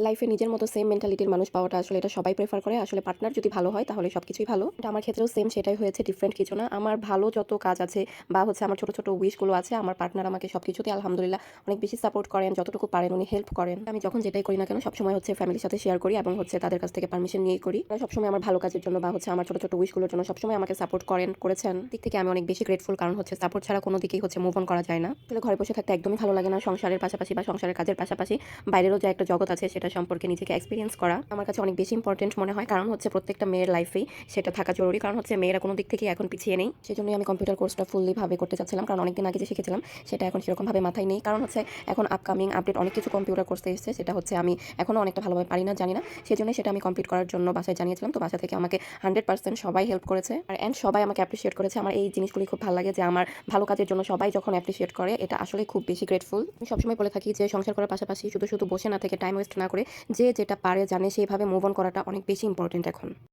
লাইফে নিজের মতো সেম মেন্টালিটির মানুষ পাওয়াটা আসলে এটা সবাই প্রেফার করে। আসলে পার্টনার যদি ভালো হয় তাহলে সবকিছুই ভালো। এটা আমার ক্ষেত্রেও সেম সেটাই হয়েছে, ডিফারেন্ট কিছু না। আমার ভালো যত কাজ আছে বা আমার ছোট, ছোট উইশগুলো আছে, আমার পার্টনার আমাকে সবকিছুতেই আলহামদুলিল্লাহ অনেক বেশি সাপোর্ট করেন। যতটুকু পারেন উনি হেল্প করেন। আমি যখন যেটাই করি না কেন সবসময় ফ্যামিলির সাথে শেয়ার করি এবং তাদের কাছ থেকে পারমিশন নিয়েই করি। তারা সবসময় আমার ভালো কাজের জন্য বা আমার ছোট, ছোট উইশগুলোর জন্য সবসময় আমাকে সাপোর্ট করেছেন। দিক থেকে আমি অনেক বেশি গ্রেটফুল, কারণ সাপোর্ট ছাড়া কোনো দিকেই মুভ অন করা যায় না। আসলে ঘরে বসে থাকতে একদমই ভালো লাগে না। সংসারের পাশাপাশি বা সংসারের কাজের পাশাপাশি বাইরেরও যে একটা জগৎ আছে সেটা সম্পর্কে নিজেকে এক্সপেরিয়েন্স করা আমার কাছে অনেক বেশি ইম্পর্টেন্ট মনে হয়। কারণ প্রত্যেকটা মেয়ের লাইফেই সেটা থাকা জরুরি। কারণ মেয়েরা কোনো দিক থেকে এখন পিছিয়ে নেই। সেজন্যই আমি কম্পিউটার কোর্সটা ফুললি ভাবে করতে চাচ্ছিলাম। কারণ অনেকদিন আগে যে শিখেছিলাম সেটা এখন সেরকমভাবে মাথায় নেই। কারণ এখন আপকামিং আপডেট অনেক কিছু কম্পিউটার কোর্সে এসেছে, সেটা আমি এখনও অনেকটা ভালোভাবে পারি না, জানি না। সেজন্য সেটা আমি কমপ্লিট করার জন্য বাসায় জানিয়েছিলাম। তো বাসা থেকে আমাকে 100% সবাই হেল্প করেছে অ্যান্ড সবাই আমাকে অ্যাপ্রিশিয়েট করেছে। আমার এই জিনিসগুলি খুব ভালো লাগে যে আমার ভালো কাজের জন্য সবাই যখন অ্যাপ্রিশিয়েট করে, এটা আসলে খুব বেশি গ্রেটফুল। আমি সবসময় বলে থাকি যে সংসার করার পাশাপাশি শুধু শুধু বসে না থেকে, টাইম ওয়েস্ট না করে, যে যেটা পারে জানে সেইভাবে মুভ অন করাটা অনেক বেশি ইম্পর্টেন্ট এখন।